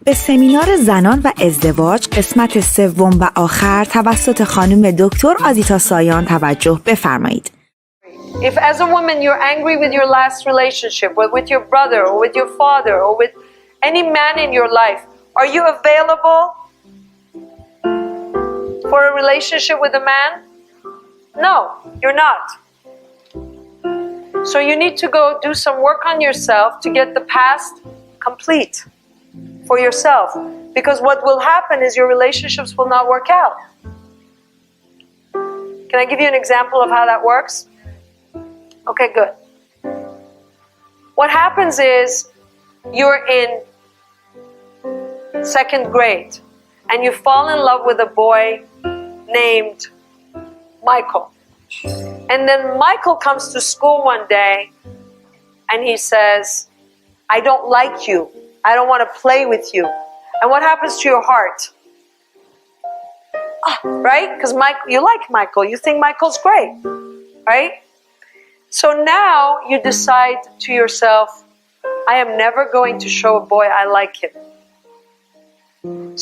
به سمینار زنان و ازدواج قسمت سوم و آخر توسط خانم دکتر آزیتا سایان توجه بفرمایید. If as a woman you're angry with your last relationship, or with your brother, or with your father, or with any man in your life, are you available for a relationship with a man? No, you're not. So you need to go do some work on yourself to get the past complete for yourself. Because what will happen is your relationships will not work out. Can I give you an example of how that works? Okay, good. What happens is you're in second grade and you fall in love with a boy named Michael. And then Michael comes to school one day and he says, I don't like you. I don't want to play with you. And what happens to your heart? Oh, right? Because you like Michael. You think Michael's great, right? So now you decide to yourself, I am never going to show a boy I like him.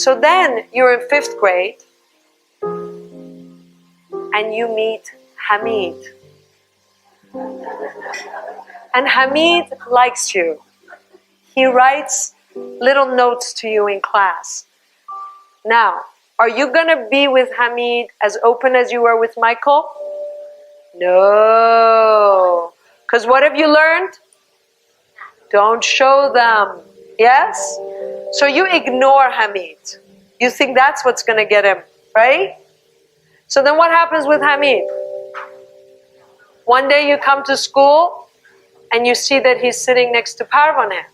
So then you're in 5th grade and you meet Hamid. And Hamid likes you. He writes little notes to you in class. Now, are you going to be with Hamid as open as you were with Michael? No. Because what have you learned? Don't show them. Yes? So you ignore Hamid. You think that's what's going to get him, right? So then what happens with Hamid? One day you come to school and you see that he's sitting next to Parvane.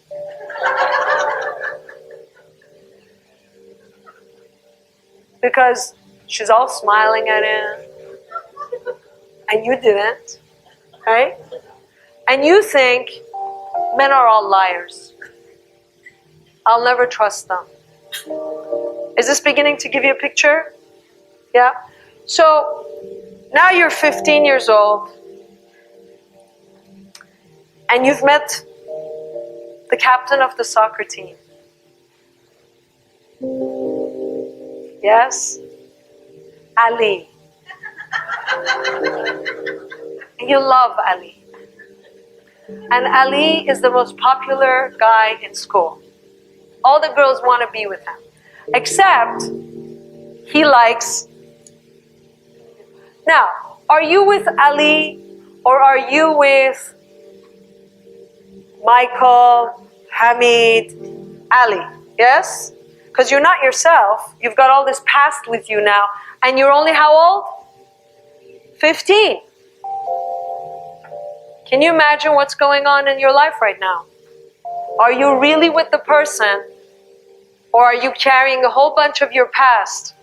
Because she's all smiling at him. And you didn't, right? And you think, men are all liars. I'll never trust them. Is this beginning to give you a picture? Yeah? So, now you're 15 years old, and you've met the captain of the soccer team. Yes? Ali. You love Ali. And Ali is the most popular guy in school. All the girls want to be with him. Except he likes... Now, are you with Ali or are you with Michael, Hamid, Ali? Yes? Because you're not yourself. You've got all this past with you now. And you're only how old? 15. Can you imagine what's going on in your life right now? Are you really with the person? Or are you carrying a whole bunch of your past?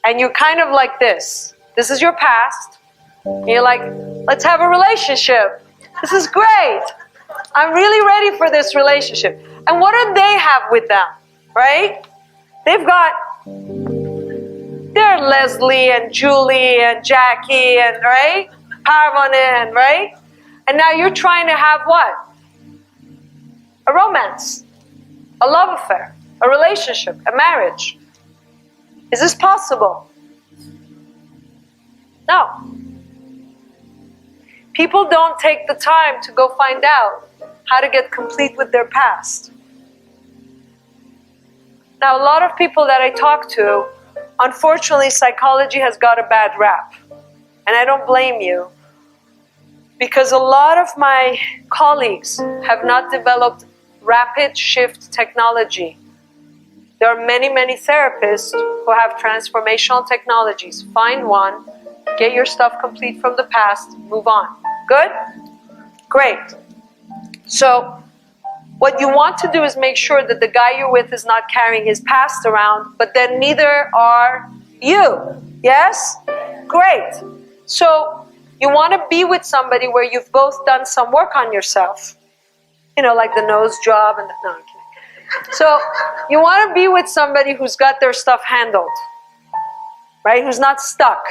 And you're kind of like this. This is your past. And you're like, let's have a relationship. This is great. I'm really ready for this relationship. And what do they have with them? Right? They've got they're Leslie and Julie and Jackie and, right? Parvane and, right? And now you're trying to have what? A romance, a love affair, a relationship, a marriage. Is this possible? No. People don't take the time to go find out how to get complete with their past. Now, a lot of people that I talk to, unfortunately, psychology has got a bad rap. And I don't blame you. Because a lot of my colleagues have not developed rapid shift technology. There are many, many therapists who have transformational technologies. Find one, get your stuff complete from the past, move on. Good? Great. So, what you want to do is make sure that the guy you're with is not carrying his past around, but then neither are you. Yes? Great. So, you want to be with somebody where you've both done some work on yourself. You know, like the nose job and no, I'm kidding. So, you want to be with somebody who's got their stuff handled. Right? Who's not stuck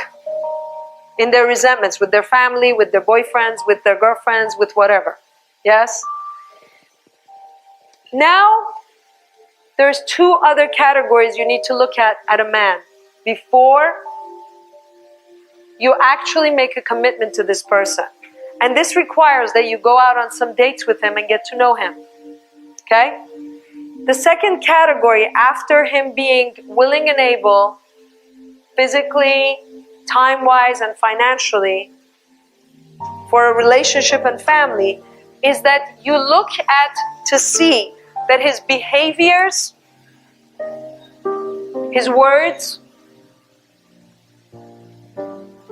in their resentments with their family, with their boyfriends, with their girlfriends, with whatever. Yes? Now, there's two other categories you need to look at a man before you actually make a commitment to this person. And this requires that you go out on some dates with him and get to know him. Okay? The second category, after him being willing and able, physically, time-wise, and financially, for a relationship and family, is that you look at to see that his behaviors, his words,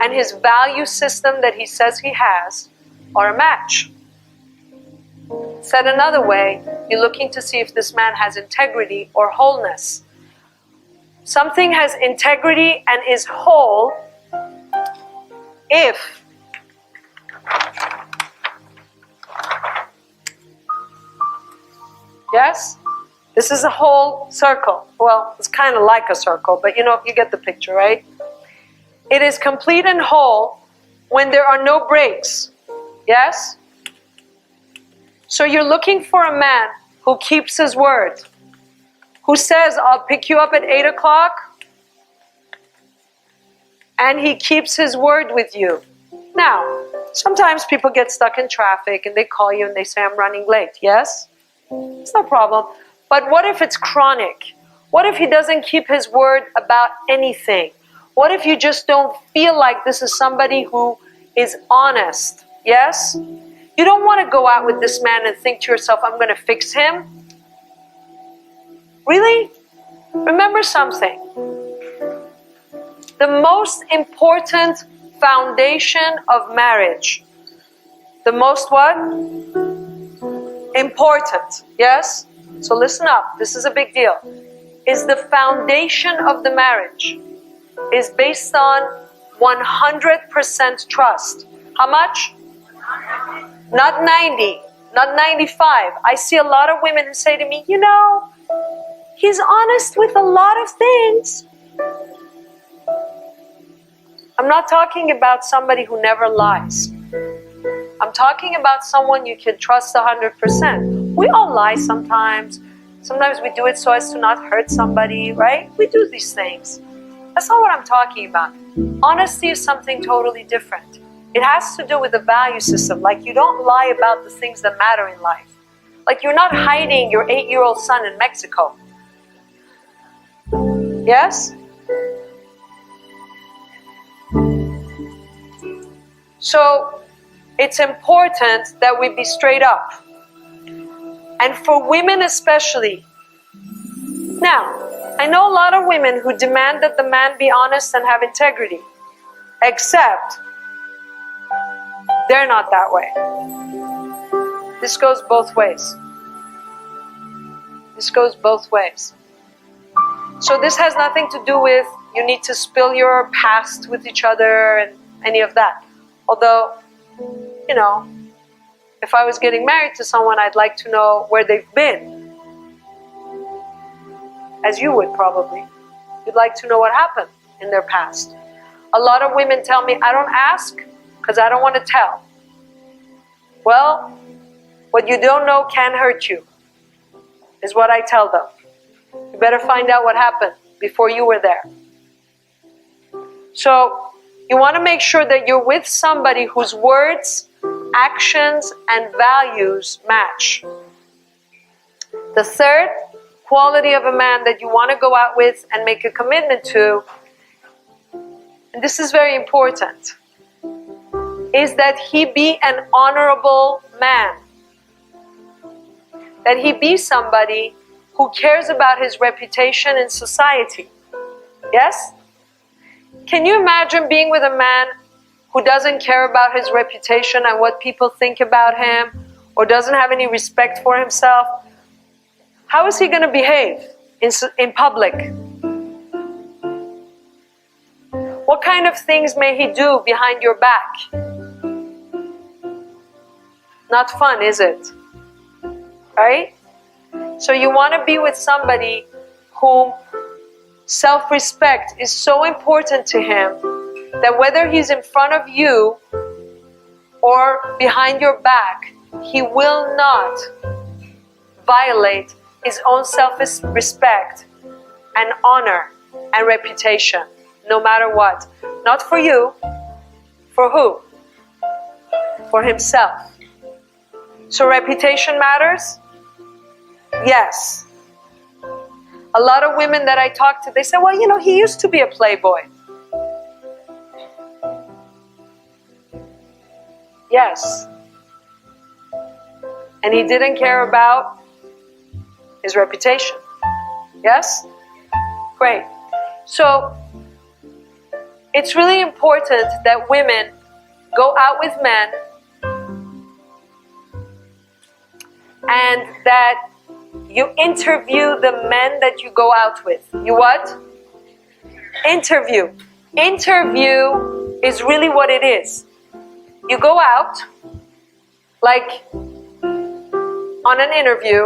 and his value system that he says he has are a match. Said another way, you're looking to see if this man has integrity or wholeness. Something has integrity and is whole if yes? This is a whole circle. Well, it's kind of like a circle, but you get the picture, right? It is complete and whole when there are no breaks. Yes? So you're looking for a man who keeps his word, who says, I'll pick you up at 8 o'clock, and he keeps his word with you. Now, sometimes people get stuck in traffic and they call you and they say, I'm running late. Yes? It's no problem. But what if it's chronic? What if he doesn't keep his word about anything? What if you just don't feel like this is somebody who is honest? Yes? You don't want to go out with this man and think to yourself, I'm going to fix him. Really? Remember something. The most important foundation of marriage, the most what? Important. Yes? So listen up. This is a big deal. Is the foundation of the marriage is based on 100% trust. How much? Not 90, not 95. I see a lot of women who say to me, he's honest with a lot of things. I'm not talking about somebody who never lies. I'm talking about someone you can trust 100%. We all lie sometimes. Sometimes we do it so as to not hurt somebody, right? We do these things. That's not what I'm talking about. Honesty is something totally different. It has to do with the value system. Like you don't lie about the things that matter in life. Like you're not hiding your 8-year-old son in Mexico. Yes? So it's important that we be straight up. And for women especially. Now, I know a lot of women who demand that the man be honest and have integrity. Except, they're not that way. This goes both ways. This goes both ways. So this has nothing to do with you need to spill your past with each other and any of that. Although, if I was getting married to someone, I'd like to know where they've been. As you would probably. You'd like to know what happened in their past. A lot of women tell me, I don't ask because I don't want to tell. Well, what you don't know can hurt you, is what I tell them. You better find out what happened before you were there. So, you want to make sure that you're with somebody whose words, actions, and values match. The third quality of a man that you want to go out with and make a commitment to, and this is very important, is that he be an honorable man. That he be somebody who cares about his reputation in society. Yes? Can you imagine being with a man who doesn't care about his reputation and what people think about him, or doesn't have any respect for himself? How is he going to behave in public? What kind of things may he do behind your back? Not fun, is it? Right? So you want to be with somebody whom self-respect is so important to him that whether he's in front of you or behind your back, he will not violate his own self-respect and honor and reputation, no matter what. Not for you. For who? For himself. So reputation matters? Yes. A lot of women that I talk to, they say, well, you know, he used to be a playboy. Yes. And he didn't care about his reputation. Yes? Great. So, it's really important that women go out with men and that you interview the men that you go out with. You what? Interview. Interview is really what it is. You go out, like on an interview,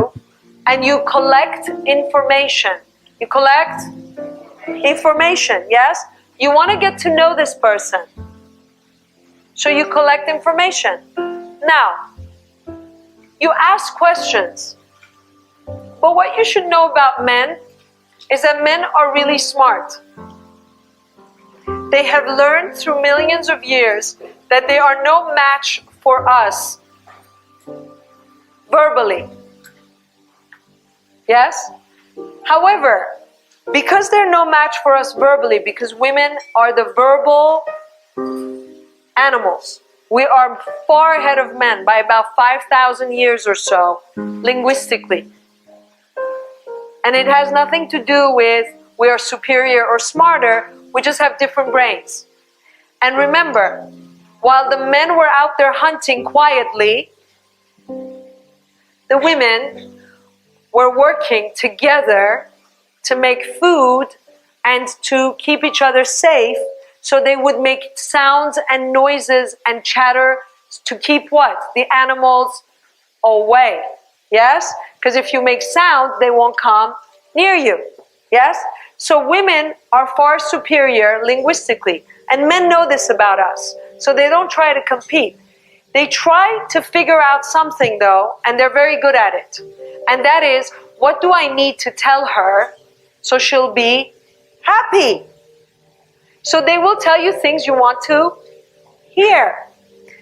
and you collect information. You collect information, yes? You want to get to know this person. So you collect information. Now, you ask questions. But what you should know about men is that men are really smart. They have learned through millions of years that they are no match for us verbally. Yes? However, because they're no match for us verbally, because women are the verbal animals, we are far ahead of men by about 5,000 years or so, linguistically. And it has nothing to do with we are superior or smarter, we just have different brains. And remember, while the men were out there hunting quietly, the women were working together to make food and to keep each other safe, so they would make sounds and noises and chatter to keep what? The animals away. Yes? Because if you make sound, they won't come near you. Yes? So women are far superior linguistically, and men know this about us. So they don't try to compete. They try to figure out something though, and they're very good at it. And that is, what do I need to tell her so she'll be happy? So they will tell you things you want to hear.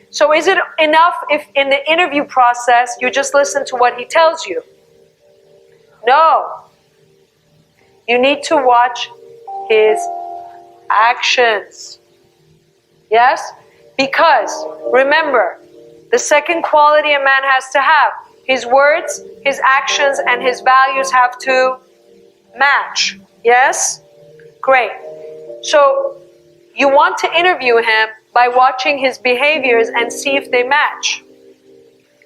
So is it enough if in the interview process you just listen to what he tells you? No. You need to watch his actions. Yes? Because, remember, the second quality a man has to have, his words, his actions, and his values have to match. Yes? Great. So, you want to interview him by watching his behaviors and see if they match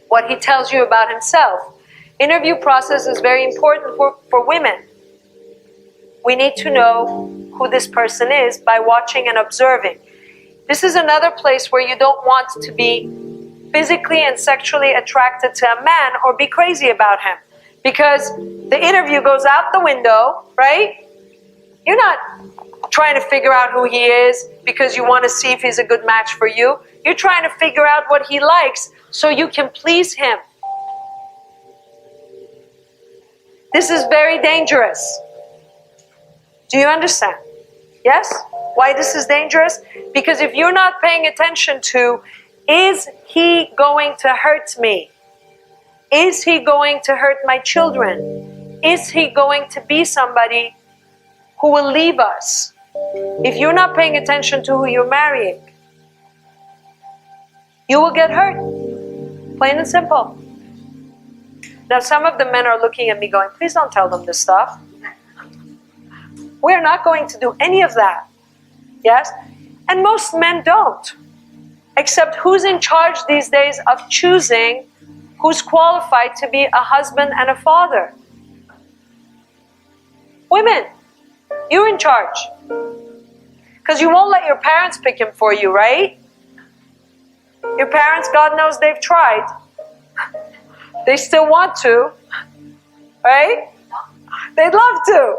what he tells you about himself. Interview process is very important for women. We need to know who this person is by watching and observing. This is another place where you don't want to be physically and sexually attracted to a man or be crazy about him, because the interview goes out the window, right? You're not trying to figure out who he is because you want to see if he's a good match for you. You're trying to figure out what he likes so you can please him. This is very dangerous. Do you understand? Yes? Why this is dangerous? Because if you're not paying attention to, is he going to hurt me? Is he going to hurt my children? Is he going to be somebody who will leave us? If you're not paying attention to who you're marrying, you will get hurt. Plain and simple. Now some of the men are looking at me going, please don't tell them this stuff. We're not going to do any of that. Yes? And most men don't. Except who's in charge these days of choosing who's qualified to be a husband and a father? Women. You're in charge. Because you won't let your parents pick him for you, right? Your parents, God knows they've tried. They still want to. Right? They'd love to.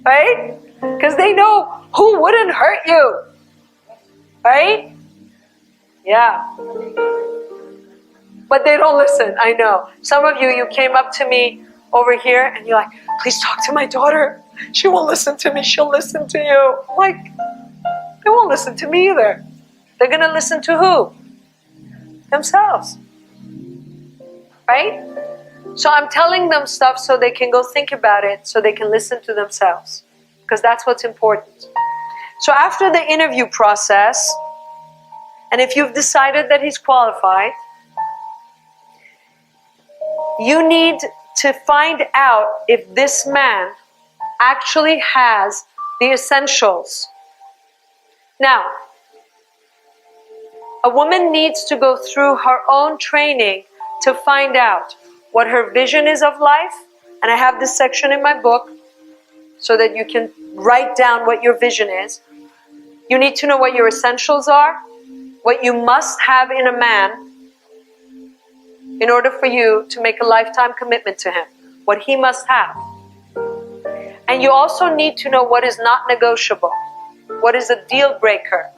Right? Because they know who wouldn't hurt you. Right? Yeah. But they don't listen, I know. Some of you, you came up to me over here, and you're like, please talk to my daughter. She won't listen to me. She'll listen to you. I'm like, they won't listen to me either. They're going to listen to who? Themselves. Right? So I'm telling them stuff so they can go think about it, so they can listen to themselves. Because that's what's important. So after the interview process, and if you've decided that he's qualified, you need to find out if this man actually has the essentials. Now, a woman needs to go through her own training to find out what her vision is of life. And I have this section in my book so that you can write down what your vision is. You need to know what your essentials are, what you must have in a man in order for you to make a lifetime commitment to him, what he must have. And you also need to know what is not negotiable, what is a deal breaker.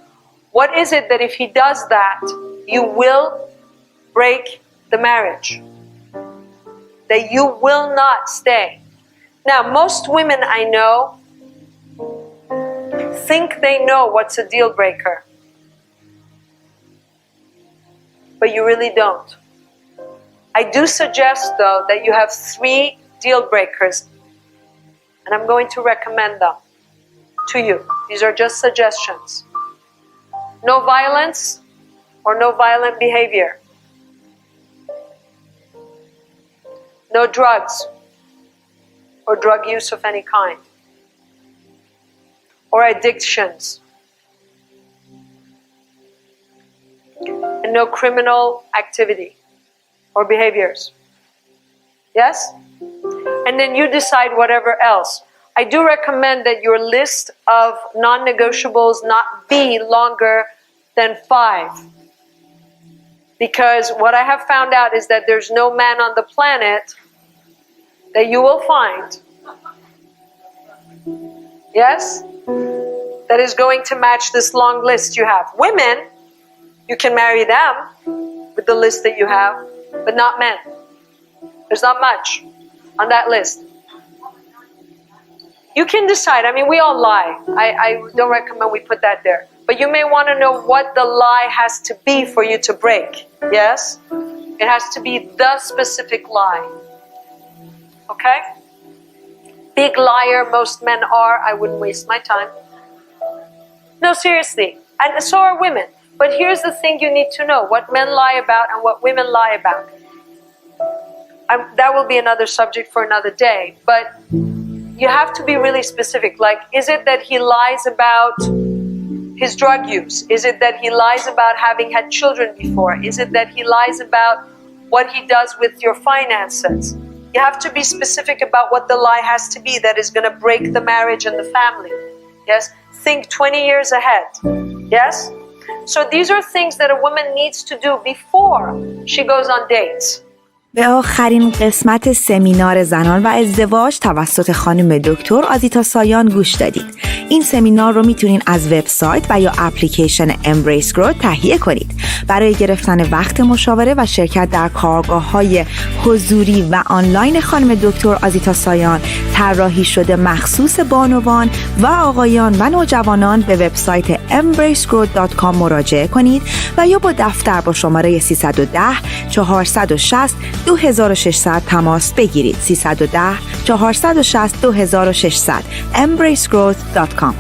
What is it that if he does that, you will break the marriage? That you will not stay. Now, most women I know think they know what's a deal breaker. But you really don't. I do suggest, though, that you have 3 deal breakers. And I'm going to recommend them to you. These are just suggestions. No violence or no violent behavior. No drugs or drug use of any kind. Or addictions. And no criminal activity or behaviors. Yes? And then you decide whatever else. I do recommend that your list of non-negotiables not be longer than 5. Because what I have found out is that there's no man on the planet that you will find, yes, that is going to match this long list you have. Women, you can marry them with the list that you have, but not men. There's not much on that list. You can decide. I mean, we all lie. I don't recommend we put that there. But you may want to know what the lie has to be for you to break. Yes? It has to be the specific lie. Okay? Big liar most men are. I wouldn't waste my time. No, seriously. And so are women. But here's the thing you need to know. What men lie about and what women lie about. That will be another subject for another day. But you have to be really specific. Like, is it that he lies about his drug use? Is it that he lies about having had children before? Is it that he lies about what he does with your finances? You have to be specific about what the lie has to be that is going to break the marriage and the family. Yes? Think 20 years ahead. Yes? So these are things that a woman needs to do before she goes on dates. به آخرین قسمت سمینار زنان و ازدواج توسط خانم دکتر آزیتا سایان گوش دادید. این سمینار رو میتونین از وبسایت و یا اپلیکیشن امبریس گرو تهیه کنید. برای گرفتن وقت مشاوره و شرکت در کارگاه‌های حضوری و آنلاین خانم دکتر آزیتا سایان طراحی شده مخصوص بانوان و آقایان و نوجوانان به وبسایت embracegrowth.com مراجعه کنید و یا با دفتر با شماره 310 460 2600 تماس بگیرید. 310 460 2600 embracegrowth.com.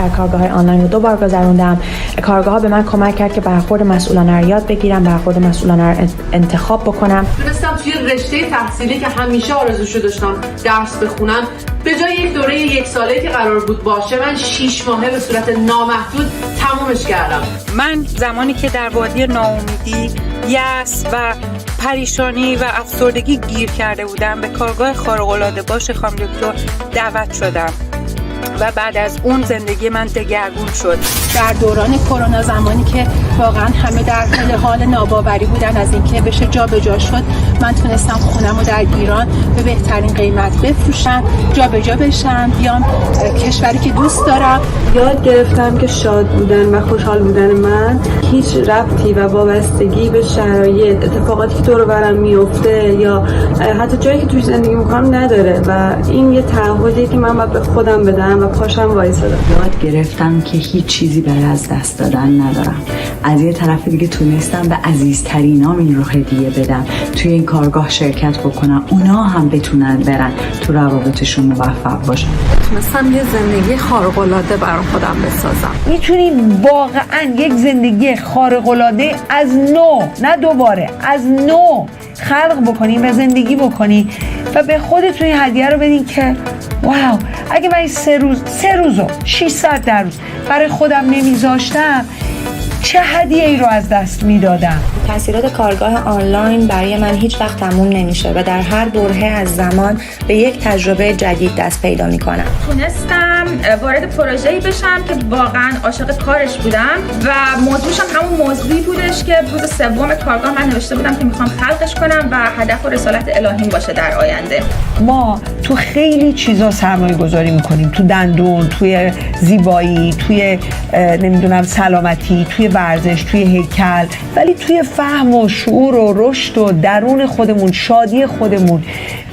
کارگاه‌های آنلاین رو 2 بار گذروندم. کارگاه‌ها به من کمک کرد که برخورد مسئولانه رو یاد بگیرم، برخورد مسئولانه رو انتخاب بکنم. تونستم توی رشته تحصیلی که همیشه آرزوشو داشتم درس بخونم، به جای یک دوره 1 ساله‌ای که قرار بود باشه، من 6 ماهه به صورت نامحدود تمومش کردم. من زمانی که در وادی ناامیدی، یأس و پریشانی و افسردگی گیر کرده بودم، به کارگاه خارق‌العاده باش خانم دکتر دعوت شدم و بعد از اون زندگی من دگرگون شد. در دوران کرونا، زمانی که واقعا همه در حال ناباوری بودن از اینکه بشه جابجا شد، من تونستم خونم رو در ایران به بهترین قیمت بفروشم، جابجا بشم، بیام کشوری که دوست دارم. یاد گرفتم که شاد بودن و خوشحال بودن من هیچ ربطی و وابستگی به شرایط، اتفاقاتی که دور و برم میفته یا حتی جایی که توش زندگی میکنم نداره و این یه تعهدیه که من باید به خودم بدم و پاشم وایسادم. یاد گرفتم که هیچ چیزی برای از دست دادن ندارم. از یه طرف دیگه تونستم به عزیزترینام این رو هدیه بدم، توی این کارگاه شرکت بکنم، اونا هم بتونن برن تو روابطشون موفق باشن. تونستم یه زندگی خارق‌العاده برای خودم بسازم. میتونیم واقعا یک زندگی خارق‌العاده از نو، نه دوباره، از نو خلق بکنیم و زندگی بکنیم و به خودتون این هدیه رو بدین که واو، اگه من این 3 روز و 6 ساعت در روز برای خودم نمیذاشتم، چه هدیه ای رو از دست میدادم. تاثیرات کارگاه آنلاین برای من هیچ وقت تموم نمیشه و در هر برهه از زمان به یک تجربه جدید دست پیدا میکنم. تونستم وارد پروژه‌ای بشم که واقعا عاشق کارش بودم و موضوعش هم همون موضوعی بودش که روز 3 کارگاه من نوشته بودم که میخوام خلقش کنم و هدف و رسالت الهیم باشه در آینده. ما تو خیلی چیزا سرمایه گذاری میکنیم، تو دندون، توی زیبایی، توی نمیدونم سلامتی، توی ورزش، توی هیکل، ولی توی فهم و شعور و رشد و درون خودمون، شادی خودمون،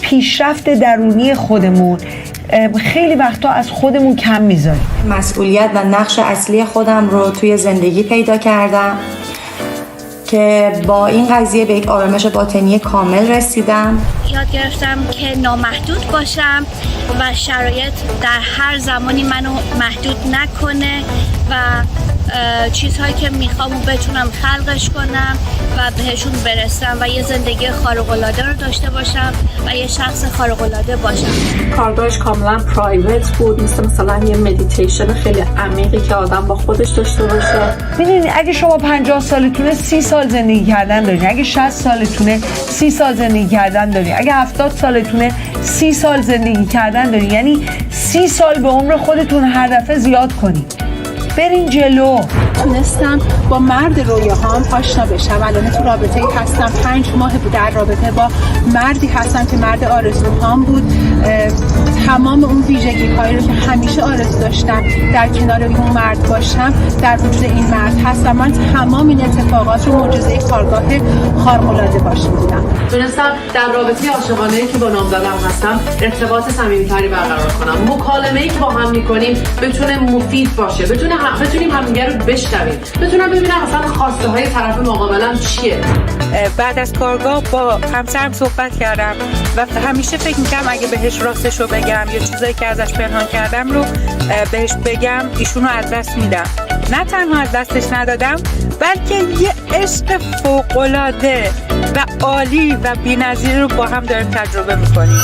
پیشرفت درونی خودمون خیلی وقتا از خودمون کم میذاریم. مسئولیت و نقش اصلی خودم رو توی زندگی پیدا کردم که با این قضیه به یک آرامش باطنی کامل رسیدم. یاد گرفتم که نامحدود باشم و شرایط در هر زمانی منو محدود نکنه و چیزهایی که میخوام بتونم خلقش کنم و بهشون برسم و یه زندگی خارق‌العاده رو داشته باشم و یه شخص خارق‌العاده باشم. کارگاهش کاملا پرایوت بود، مثلا یه مدیتیشن خیلی عمیقی که آدم با خودش داشته باشه. میدونید اگه شما 50 سالتونه 30 سال زندگی کردن دارین، اگه 60 سالتونه 30 سال زندگی کردن دارین، اگه 70 سالتونه 30 سال زندگی کردن دارین، یعنی 30 سال به عمر خودتون هر دفعه زیاد کنین. برین جلو. تونستم با مرد رویاهام آشنا بشم. الان تو رابطه‌ای هستم، 5 ماه بود در رابطه با مردی هستم که مرد آرزوهام بود. تمام اون ویژگی‌هایی رو که همیشه آرزو داشتم در کنار اون مرد باشم در وجود این مرد هستم. من تمام این اتفاقات رو معجزه کارگاه خارق‌العاده باش می‌دیدم. تونستم در رابطه عاشقانه‌ای که با نامزدم هستم ارتباط صمیمی‌تری برقرار کنم. مکالمه‌ای که با هم می‌کنیم بتونه مفید باشه، بتونیم همدیگه رو بشنویم، بتونم ببینم مثلا خواسته های طرف مقابلم چیه. بعد از کارگاه با همسرم صحبت کردم و همیشه فکر می‌کردم اگه بهش راستش رو بگم یا چیزایی که ازش پنهان کردم رو بهش بگم ایشونو از دست میدم. نه تنها از دستش ندادم، بلکه یه عشق فوق‌العاده و عالی و بی‌نظیر رو با هم داریم تجربه می‌کنیم.